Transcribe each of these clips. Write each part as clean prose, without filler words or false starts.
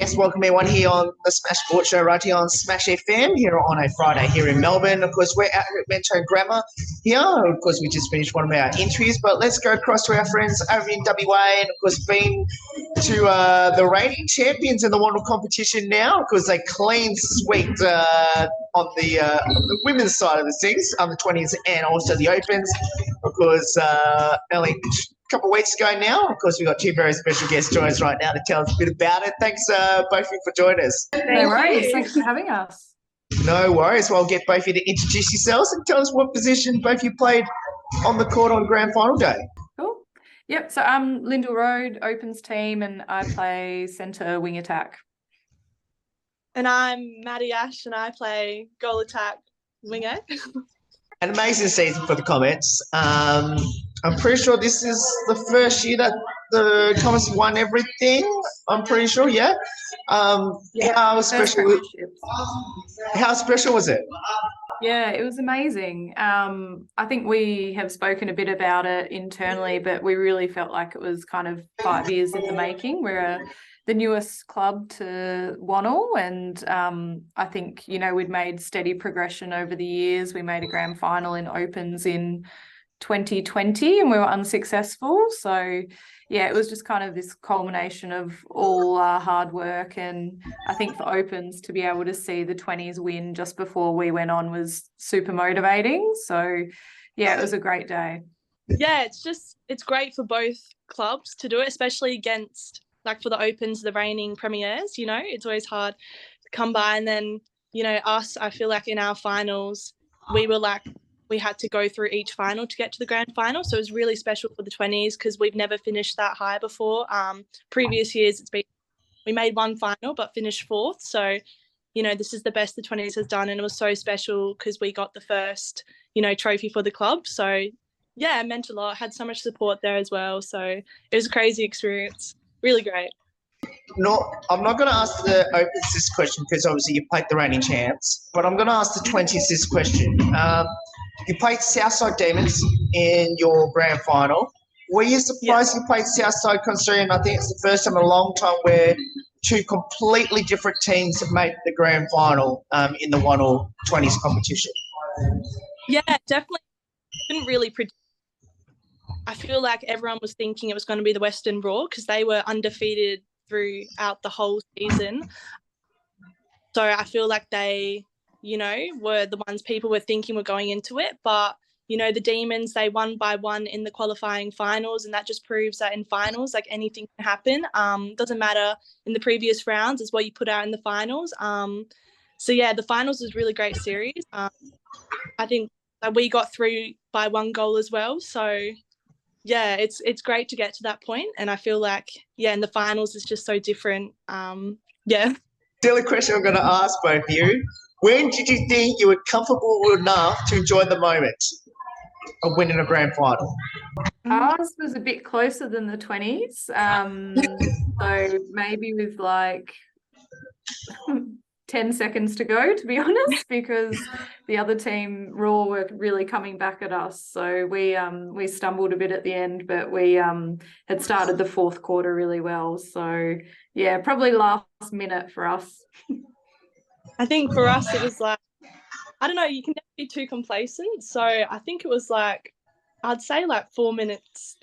Yes, welcome everyone here on the Smash Sports Show right here on Smash FM here on a Friday here in Melbourne. Of course, we're out here at Mento Grammar here. Of course, we just finished one of our interviews, but let's go across to our friends over in WA and, of course, been to the reigning champions in the WANL competition now. Of course, they clean sweep on the women's side of the things, on the 20s and also the Opens. Of course, only couple of weeks ago now. Of course, we've got two very special guests joining us right now to tell us a bit about it. Thanks, both of you, for joining us. No worries. Thanks for having us. No worries. Well, I'll get both of you to introduce yourselves and tell us what position both of you played on the court on grand final day. Cool. Yep. So I'm Lyndall Road, Opens team, and I play centre wing attack. And I'm Maddie Ash, and I play goal attack winger. An amazing season for the Comets. I'm pretty sure this is the first year that the Comets won everything. I'm pretty sure, yeah. How special was it? Yeah, it was amazing. I think we have spoken a bit about it internally, but we really felt like it was kind of 5 years in the making. We're the newest club to WANL, and I think, you know, we'd made steady progression over the years. We made a grand final in Opens in 2020 and we were unsuccessful. So yeah, it was just kind of this culmination of all our hard work, and I think for Opens to be able to see the 20s win just before we went on was super motivating. So yeah, it was a great day. Yeah, it's great for both clubs to do it, especially against, like, for the Opens, the reigning premiers. You know, it's always hard to come by, and then, you know, us, I feel like in our finals we had to go through each final to get to the grand final. So it was really special for the 20s because we've never finished that high before. Previous years we made one final but finished fourth. So, you know, this is the best the 20s has done, and it was so special because we got the first, you know, trophy for the club. So yeah, it meant a lot. Had so much support there as well. So it was a crazy experience. Really great. No, I'm not going to ask the Opens this question because obviously you played the reigning champs, but I'm going to ask the 20s this question. You played Southside Demons in your grand final. Were you surprised you played Southside, considering I think it's the first time in a long time where two completely different teams have made the grand final in the WANL 20s competition? Yeah, definitely. Didn't really predict. I feel like everyone was thinking it was going to be the Western Roar because they were undefeated throughout the whole season. So I feel like they, you know, were the ones people were thinking were going into it. But, you know, the Demons, they won by one in the qualifying finals, and that just proves that in finals, like, anything can happen. Doesn't matter in the previous rounds, it's what you put out in the finals. So yeah, the finals was really great series. I think that we got through by one goal as well. So yeah, it's great to get to that point, and I feel like, yeah, in the finals it's just so different. Yeah. Silly question I'm going to ask both of you. When did you think you were comfortable enough to enjoy the moment of winning a grand final? Ours was a bit closer than the 20s. So maybe with like 10 seconds to go, to be honest, because the other team, Raw, were really coming back at us. So we stumbled a bit at the end, but we had started the fourth quarter really well. So yeah, probably last minute for us. I think for us it was like, I don't know, you can never be too complacent. So I think it was like, I'd say like 3 minutes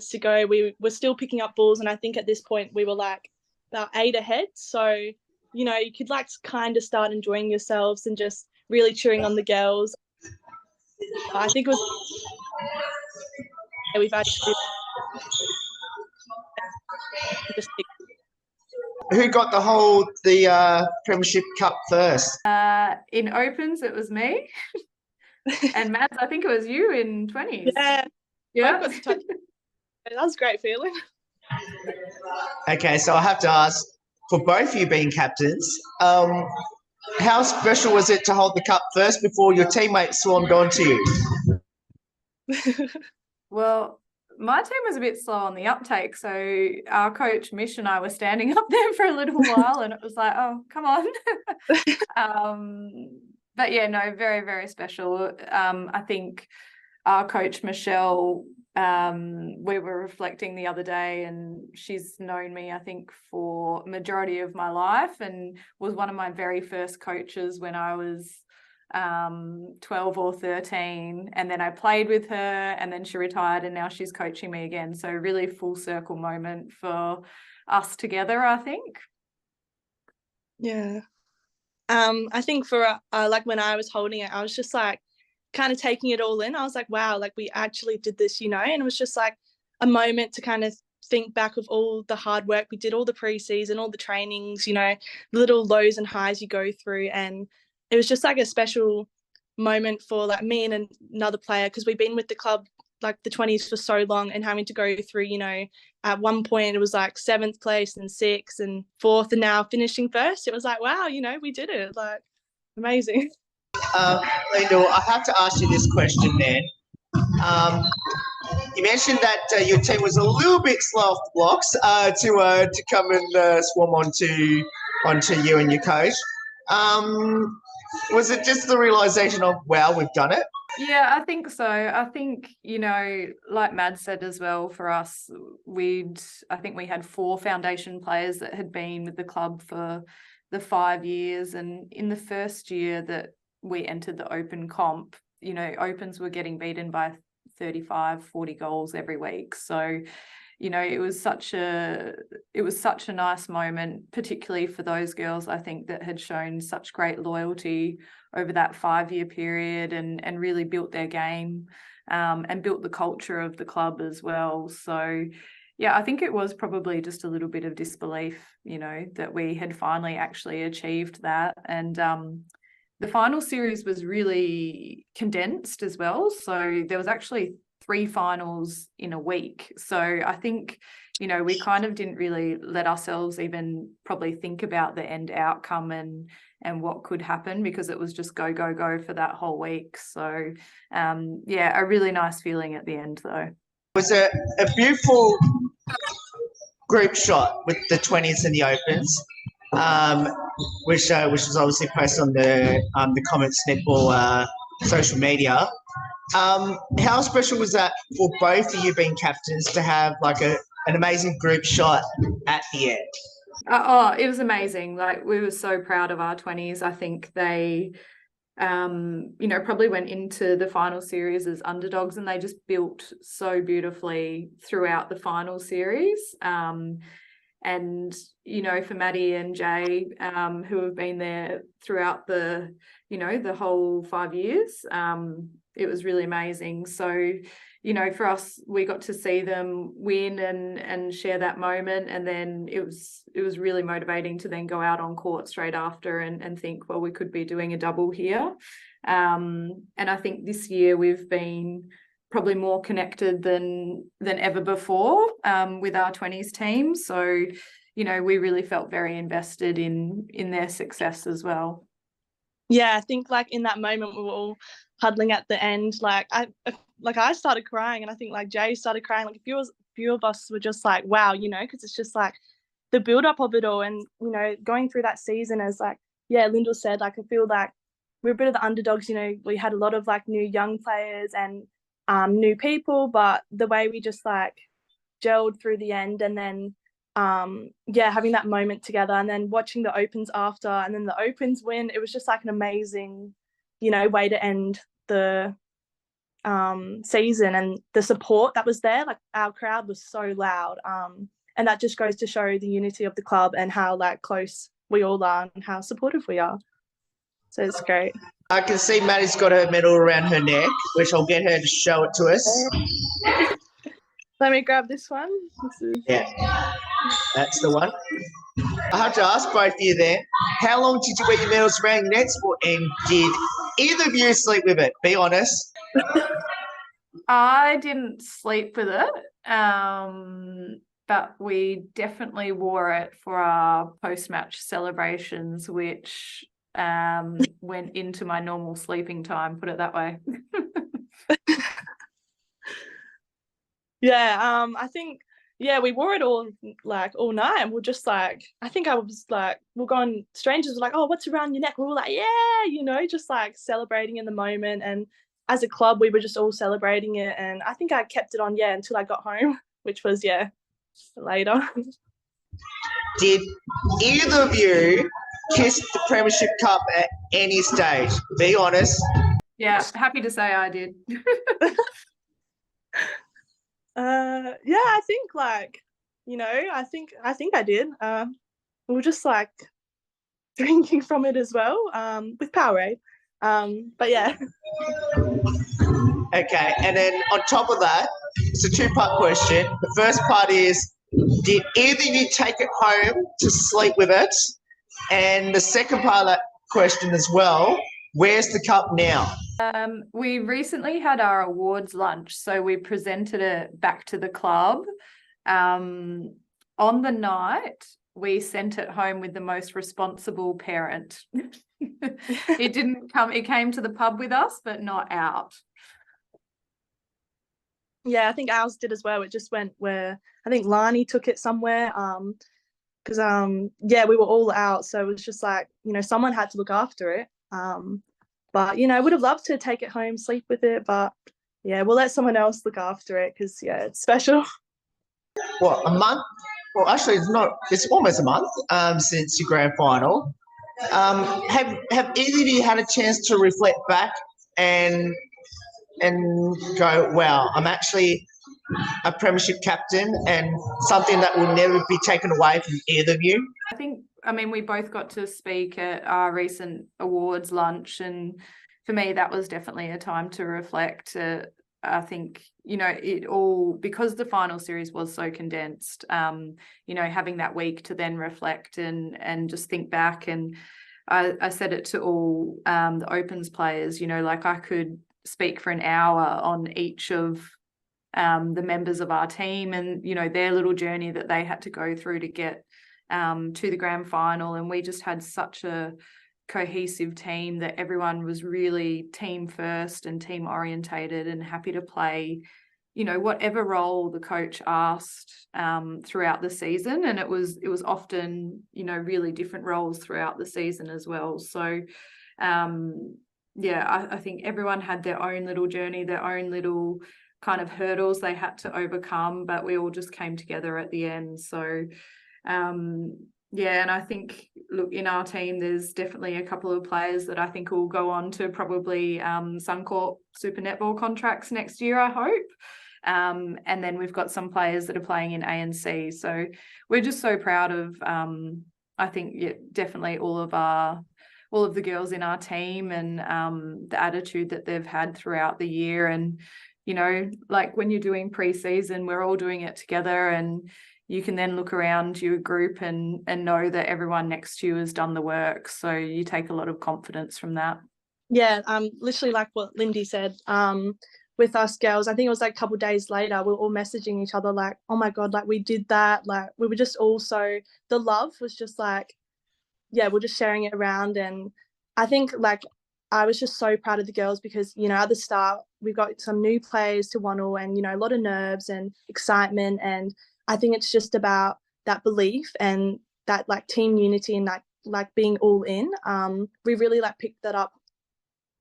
to go. We were still picking up balls, and I think at this point we were like about 8 ahead. So, you know, you could like kind of start enjoying yourselves and just really cheering on the girls. I think it was, we've actually just. Who got the Premiership Cup first? In Opens, it was me. And Mads, I think it was you in 20s. Yeah. That was a great feeling. Okay, so I have to ask, for both of you being captains, how special was it to hold the cup first before your teammates swarmed onto you? Well, my team was a bit slow on the uptake, so our coach Mish and I were standing up there for a little while, and it was like, oh, come on. But yeah, no, very, very special. I think our coach Michelle we were reflecting the other day, and she's known me, I think, for majority of my life, and was one of my very first coaches when I was 12 or 13, and then I played with her, and then she retired, and now she's coaching me again. So really full circle moment for us together, I think. Yeah. I think for like when I was holding it, I was just like kind of taking it all in. I was like, wow, like we actually did this, you know, and it was just like a moment to kind of think back of all the hard work we did, all the preseason, all the trainings, you know, the little lows and highs you go through. And it was just like a special moment for like me and another player, because we've been with the club, like the 20s, for so long, and having to go through, you know, at one point it was like 7th place and 6th and 4th, and now finishing first. It was like, wow, you know, we did it. Like, amazing. Lyndall, I have to ask you this question then. You mentioned that your team was a little bit slow off the blocks to come and swarm onto you and your coach. Was it just the realization of, wow, we've done it? Yeah, I think so. I think, you know, like Mad said as well, for us, I think we had 4 foundation players that had been with the club for the 5 years. And in the first year that we entered the open comp, you know, opens were getting beaten by 35, 40 goals every week. So, you know, it was such a nice moment, particularly for those girls, I think, that had shown such great loyalty over that 5-year period, and really built their game, and built the culture of the club as well. So yeah, I think it was probably just a little bit of disbelief, you know, that we had finally actually achieved that. And the final series was really condensed as well. So there was actually 3 finals in a week. So I think, you know, we kind of didn't really let ourselves even probably think about the end outcome and what could happen, because it was just go, go, go for that whole week. So yeah, a really nice feeling at the end though. It was a beautiful group shot with the 20s and the opens, which was obviously posted on the Comets netball social media. How special was that for both of you being captains to have like an amazing group shot at the end? Oh, it was amazing. Like, we were so proud of our 20s. I think they, you know, probably went into the final series as underdogs, and they just built so beautifully throughout the final series. And, you know, for Maddie and Jay, who have been there throughout the, you know, the whole 5 years, it was really amazing. So, you know, for us, we got to see them win and share that moment. And then it was really motivating to then go out on court straight after and think, well, we could be doing a double here. And I think this year we've been probably more connected than ever before with our 20s team. So, you know, we really felt very invested in their success as well. Yeah, I think like in that moment we were all huddling at the end. Like I started crying, and I think like Jay started crying. Like a few of us were just like, wow, you know, because it's just like the build up of it all, and you know, going through that season, as like, yeah, Lyndall said, like I feel like we're a bit of the underdogs. You know, we had a lot of like new young players and new people, but the way we just like gelled through the end, and then yeah, having that moment together, and then watching the opens after, and then the opens win, it was just like an amazing, you know, way to end the season. And the support that was there, like our crowd was so loud, and that just goes to show the unity of the club and how like close we all are and how supportive we are. So it's great. I can see Maddie's got her medal around her neck, which I'll get her to show it to us. Let me grab this one. Yeah, that's the one. I have to ask both of you then, how long did you wear your medals around your necks for, and did either of you sleep with it? Be honest. I didn't sleep with it, but we definitely wore it for our post-match celebrations, which went into my normal sleeping time, put it that way. Yeah, I think, yeah, we wore it all night, and we're just like, I think I was like, we're going, strangers were like, oh, what's around your neck? We were like, yeah, you know, just like celebrating in the moment. And as a club, we were just all celebrating it, and I think I kept it on, until I got home, which was, later. Did either of you kiss the Premiership Cup at any stage? Be honest. Yeah, happy to say I did. I think I think I did. We were just like drinking from it as well, with Powerade. But yeah. Okay, and then on top of that, it's a two-part question. The first part is, did either of you take it home to sleep with it? And the second part of that question as well, where's the cup now? We recently had our awards lunch, so we presented it back to the club. On the night, we sent it home with the most responsible parent. It came to the pub with us, but not out. Yeah, I think ours did as well. It just went where I think Lani took it somewhere. Because we were all out, so it was just like, someone had to look after it. But I would have loved to take it home, sleep with it, but we'll let someone else look after it because it's special. What, a month? Well, actually, it's almost a month since your grand final. Have either of you had a chance to reflect back and go, wow, I'm actually a Premiership captain, and something that will never be taken away from either of you? We both got to speak at our recent awards lunch, and for me, that was definitely a time to reflect. I think, it all, because the final series was so condensed, having that week to then reflect and just think back. And I said it to all the Opens players, I could speak for an hour on each of the members of our team and, their little journey that they had to go through to get to the grand final. And we just had such a cohesive team that everyone was really team first and team orientated and happy to play, whatever role the coach asked throughout the season. And it was often, really different roles throughout the season as well. So I think everyone had their own little journey, their own little kind of hurdles they had to overcome, but we all just came together at the end. So and I think, look, in our team, there's definitely a couple of players that I think will go on to probably Suncorp Super Netball contracts next year, I hope. And then we've got some players that are playing in ANC. So we're just so proud of, I think, definitely all of the girls in our team and the attitude that they've had throughout the year. And, when you're doing pre-season, we're all doing it together, and you can then look around your group and know that everyone next to you has done the work. So you take a lot of confidence from that. Yeah, literally like what Lindy said, with us girls, I think it was like a couple of days later, we were all messaging each other like, oh my God, like we did that. Like we were just also, the love was just like, we're just sharing it around. And I think like, I was just so proud of the girls because, at the start, we got some new players to WANL and, a lot of nerves and excitement. And I think it's just about that belief and that like team unity and like being all in. We really like picked that up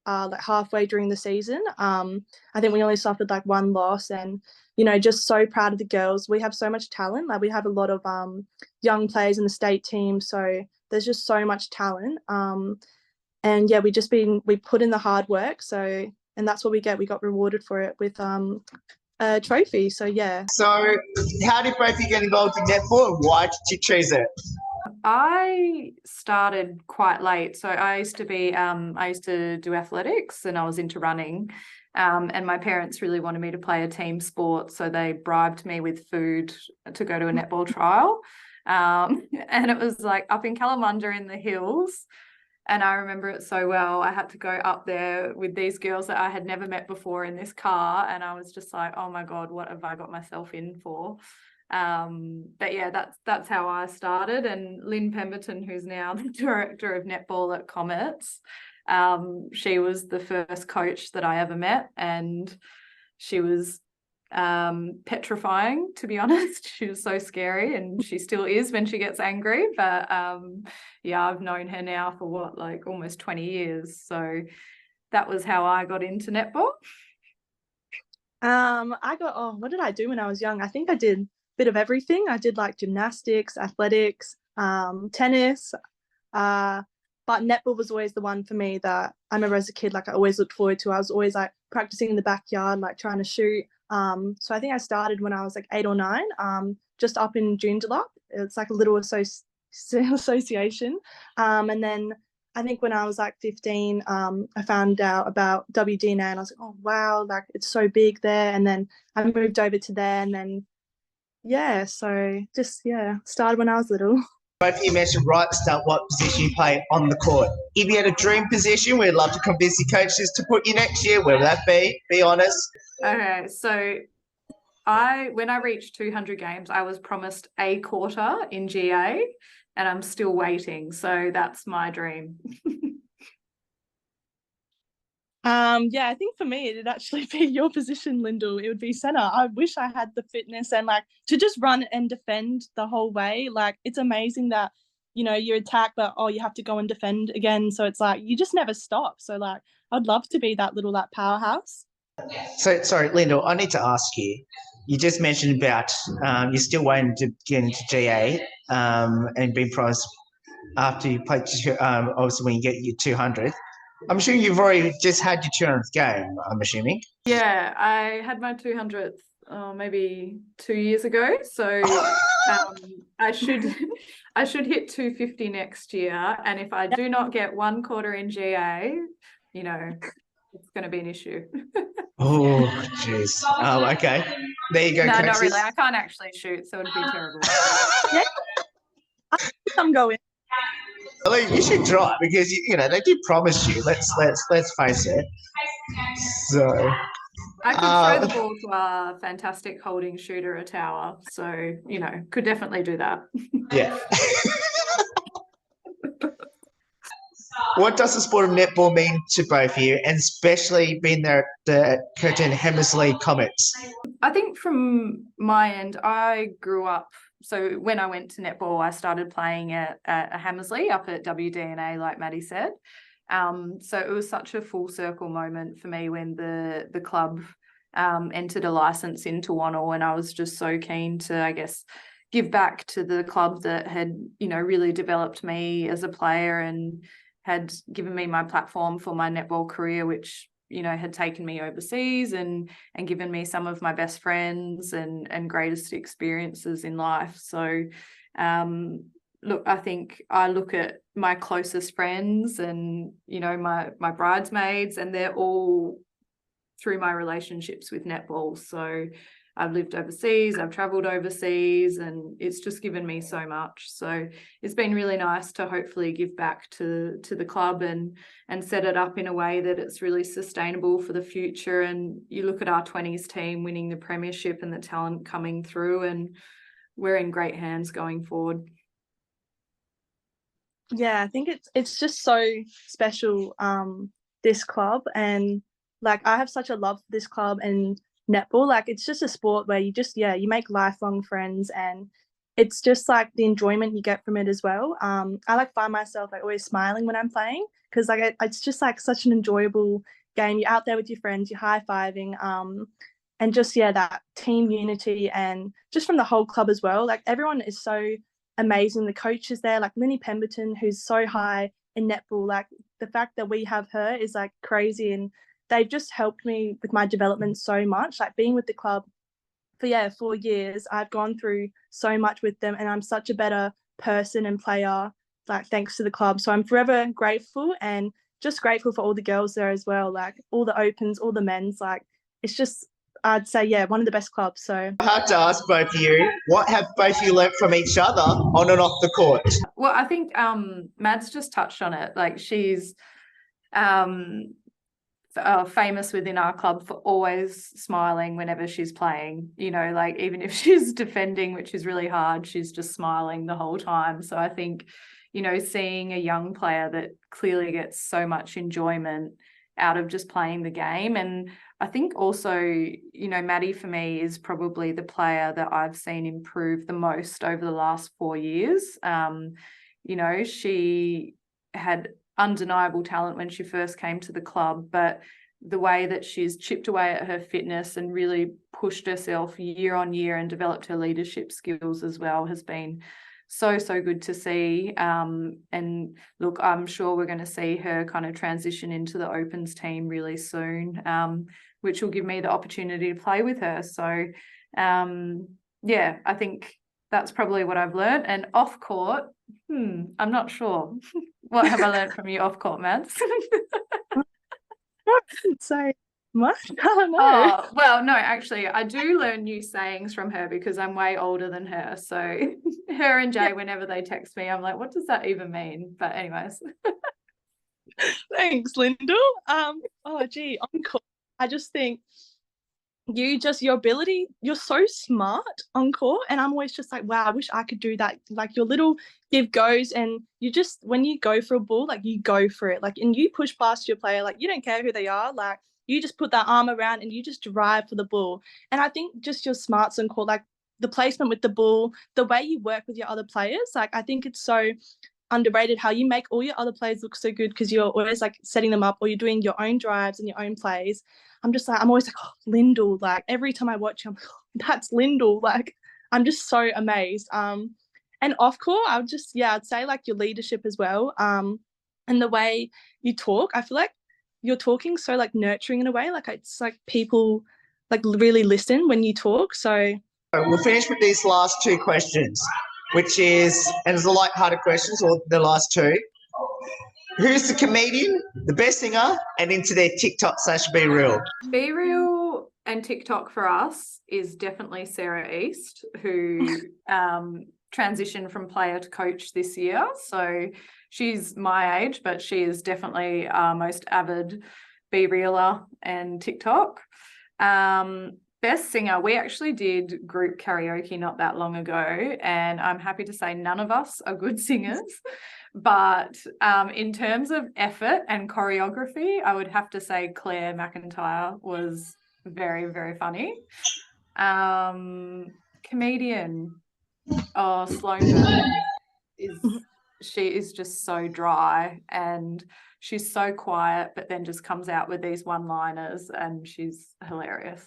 like halfway during the season. I think we only suffered like one loss, and just so proud of the girls. We have so much talent. Like we have a lot of young players in the state team, so there's just so much talent. And we put in the hard work. So, and that's what we get. We got rewarded for it with a trophy. So yeah. So how did both of you get involved in netball, and why did you choose it? I started quite late. So I used to do athletics and I was into running. And my parents really wanted me to play a team sport. So they bribed me with food to go to a netball trial. And it was like up in Kalamunda in the hills. And I remember it so well. I had to go up there with these girls that I had never met before in this car. And I was just like, oh my God, what have I got myself in for? But yeah, that's how I started. And Lynn Pemberton, who's now the director of netball at Comets, she was the first coach that I ever met, and she was petrifying, to be honest. She was so scary, and she still is when she gets angry. But I've known her now for almost 20 years. So that was how I got into netball. What did I do when I was young? I think I did a bit of everything. I did like gymnastics, athletics, tennis, but netball was always the one for me that I remember as a kid, like I always looked forward to. I was always like practicing in the backyard, like trying to shoot. So I think I started when I was like 8 or 9, just up in Joondalup. It's like a little association. And then I think when I was like 15, I found out about WDNA and I was like, oh, wow, like it's so big there. And then I moved over to there and then, started when I was little. Both of you mentioned right at the start what position you play on the court. If you had a dream position, we'd love to convince the coaches to put you next year. Where would that be? Be honest. Okay, so when I reached 200 games, I was promised a quarter in GA, and I'm still waiting. So that's my dream. I think for me, it'd actually be your position, Lyndall. It would be centre. I wish I had the fitness and like to just run and defend the whole way. Like it's amazing that, you know, you attack, but you have to go and defend again. So it's like, you just never stop. So like, I'd love to be that little like powerhouse. So, sorry, Lyndall, I need to ask you. You just mentioned about you're still waiting to get into GA and being promised after you play, obviously when you get your 200th. I'm assuming you've already just had your 200th game, I'm assuming. Yeah, I had my 200th maybe 2 years ago. So I should hit 250 next year. And if I do not get one quarter in GA, you know, it's going to be an issue. Oh, jeez. Okay. There you go, No, coaches. not really. I can't actually shoot, so it'd be terrible. I'm going. Well, you should try because you know they did promise you. Let's face it. So I could throw the ball to a fantastic holding shooter, a tower. So you know, could definitely do that. Yeah. What does the sport of netball mean to both of you, and especially being there at the Curtin Hamersley Comets? I think from my end, I grew up. So when I went to netball, I started playing at Hamersley up at WDNA, like Maddie said. So it was such a full circle moment for me when the club entered a license into WANL, and I was just so keen to, I guess, give back to the club that had, you know, really developed me as a player and had given me my platform for my netball career, which, you know, had taken me overseas and given me some of my best friends and greatest experiences in life. So look, I think I look at my closest friends and, you know, my bridesmaids, and they're all through my relationships with netball. So I've lived overseas, I've traveled overseas, and it's just given me so much. So it's been really nice to hopefully give back to the club and set it up in a way that it's really sustainable for the future. And you look at our 20s team winning the Premiership and the talent coming through, and we're in great hands going forward. Yeah, I think it's just so special, this club, and like I have such a love for this club and netball. Like it's just a sport where you just you make lifelong friends, and it's just like the enjoyment you get from it as well. I like find myself like always smiling when I'm playing because like it's just like such an enjoyable game. You're out there with your friends, you're high-fiving, and just that team unity, and just from the whole club as well. Like everyone is so amazing. The coach is there, like Linny Pemberton, who's so high in netball. Like the fact that we have her is like crazy, and they've just helped me with my development so much. Like being with the club for 4 years, I've gone through so much with them, and I'm such a better person and player, like thanks to the club. So I'm forever grateful, and just grateful for all the girls there as well, like all the opens, all the men's. Like it's just, I'd say one of the best clubs. So I have to ask both of you, what have both of you learnt from each other on and off the court? Well, I think Mads just touched on it. Like she's famous within our club for always smiling whenever she's playing, you know, like even if she's defending, which is really hard, she's just smiling the whole time. So I think, you know, seeing a young player that clearly gets so much enjoyment out of just playing the game. And I think also, you know, Maddie for me is probably the player that I've seen improve the most over the last 4 years. You know, she had undeniable talent when she first came to the club, but the way that she's chipped away at her fitness and really pushed herself year on year and developed her leadership skills as well has been so good to see. And look, I'm sure we're going to see her kind of transition into the Opens team really soon, which will give me the opportunity to play with her. So yeah, I think that's probably what I've learned. And off court, I'm not sure. What have I learned from you off court, Mads? So much. I don't know. Oh, well, no, actually, I do learn new sayings from her because I'm way older than her. So her and Jay, whenever they text me, I'm like, what does that even mean? But anyways. Thanks, Lyndall. Oh, gee, on court, I just think your ability, you're so smart on court, and I'm always just like, wow, I wish I could do that. Like your little give goes, and you just, when you go for a ball, like you go for it, like, and you push past your player, like you don't care who they are, like you just put that arm around and you just drive for the ball. And I think just your smarts on court, like the placement with the ball, the way you work with your other players, like I think it's so underrated how you make all your other players look so good because you're always like setting them up, or you're doing your own drives and your own plays. I'm always like, oh, Lyndall, like every time I watch him, that's Lyndall. Like I'm just so amazed. And off court, I'd say like your leadership as well. And the way you talk, I feel like you're talking so like nurturing in a way, like it's like people like really listen when you talk. So we'll finish with these last two questions, which is, and it's the light-hearted questions, or the last two. Who's the comedian, the best singer, and into their TikTok/Be Real? Be Real and TikTok for us is definitely Sarah East, who transitioned from player to coach this year. So she's my age, but she is definitely our most avid Be Realer and TikTok. Best singer, we actually did group karaoke not that long ago, and I'm happy to say none of us are good singers. But in terms of effort and choreography, I would have to say Claire McIntyre was very, very funny. Comedian, Sloan Burke she is just so dry, and she's so quiet, but then just comes out with these one-liners, and she's hilarious.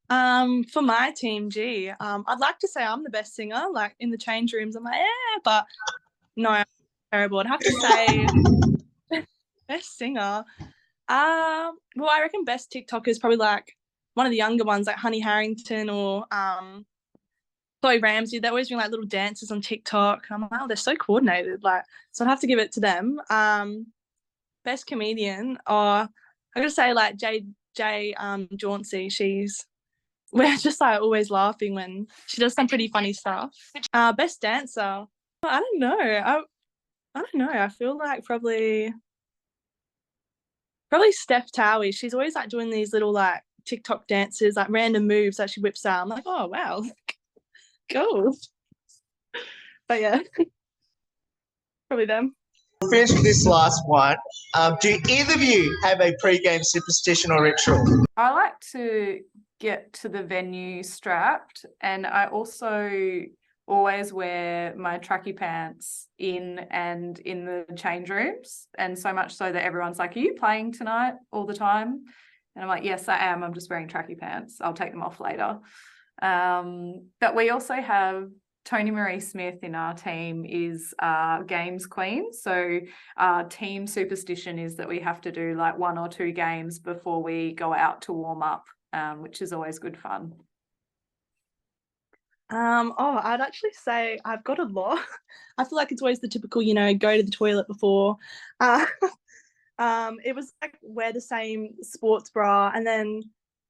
For my team, I'd like to say I'm the best singer, like in the change rooms. I'm like, yeah, but no, I'm terrible. I'd have to say best singer. Well, I reckon best TikToker is probably like one of the younger ones, like Honey Harrington or Chloe Ramsey. They're always doing like little dances on TikTok. I'm like, oh, they're so coordinated. Like, so I'd have to give it to them. Best comedian, or I gotta say like Jay Jauncey. We're just like always laughing when she does some pretty funny stuff. Best dancer, I don't know. I don't know. I feel like probably SSS10THYR. She's always like doing these little like TikTok dances, like random moves that she whips out. I'm like, oh wow, go. But yeah, probably them. We'll finish with this last one. Do either of you have a pre-game superstition or ritual? I like to get to the venue strapped, and I also always wear my tracky pants in the change rooms, and so much so that everyone's like, are you playing tonight all the time? And I'm like, yes, I am. I'm just wearing tracky pants. I'll take them off later. But we also have Tony Marie Smith in our team is games queen. So our team superstition is that we have to do like 1 or 2 games before we go out to warm up, which is always good fun. I'd actually say I've got a lot. I feel like it's always the typical, go to the toilet before. It was like wear the same sports bra, and then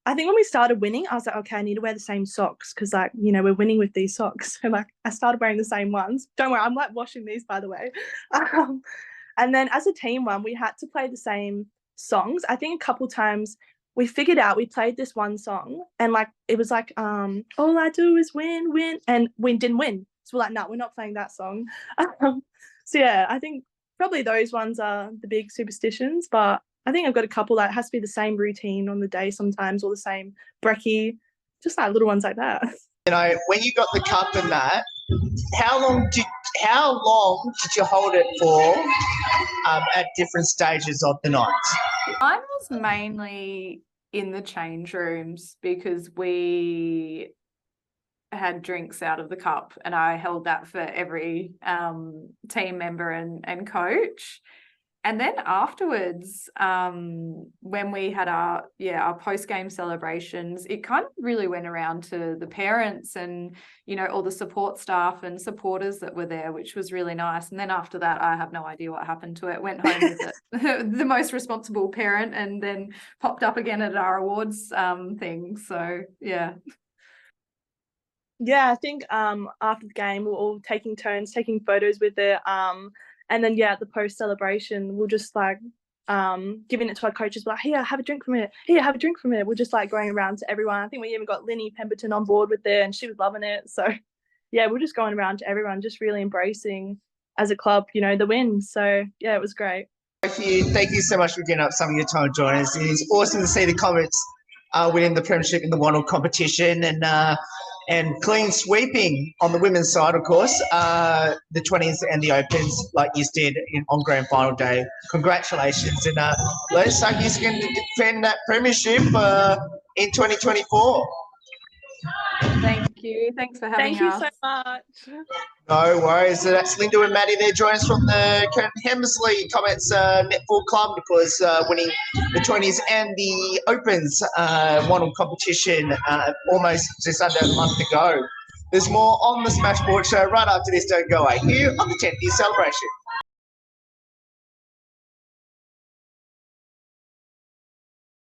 I think when we started winning, I was like, okay, I need to wear the same socks because, like, we're winning with these socks. So, like, I started wearing the same ones. Don't worry, I'm, like, washing these, by the way. And then as a team one, we had to play the same songs. I think a couple times we figured out we played this one song, and, like, it was like, all I do is win, win, and we didn't win. So we're like, no, we're not playing that song. So, yeah, I think probably those ones are the big superstitions, but I think I've got a couple that has to be the same routine on the day sometimes, or the same brekkie, just like little ones like that. When you got the cup and that, how long did you hold it for at different stages of the night? Mine was mainly in the change rooms because we had drinks out of the cup, and I held that for every team member and coach. And then afterwards, when we had our post-game celebrations, it kind of really went around to the parents and, you know, all the support staff and supporters that were there, which was really nice. And then after that, I have no idea what happened to it. Went home with the most responsible parent, and then popped up again at our awards thing. So, yeah. Yeah, I think after the game, we were all taking turns, taking photos with it. And then, at the post celebration, we'll just like giving it to our coaches, like, here, have a drink from it. Here, have a drink from it. We're just like going around to everyone. I think we even got Linny Pemberton on board with it, and she was loving it. So, yeah, we're just going around to everyone, just really embracing as a club, you know, the win. So, yeah, it was great. Thank you so much for giving up some of your time joining us. It's awesome to see the Comets winning the Premiership in the WANL competition, and clean sweeping on the women's side, of course, the 20s and the Opens, like you did on grand final day. Congratulations, and let's hope you can defend that Premiership in 2024. Thank you. Thanks for having us. Thank you so much. No worries. So that's Linda and Maddie there joining us from the Curtin Hamersley Comets netball club, because winning the 20s and the Opens WANL competition almost just under a month ago. There's more on the Smash Sports Show right after this. Don't go away here on the 10th year celebration.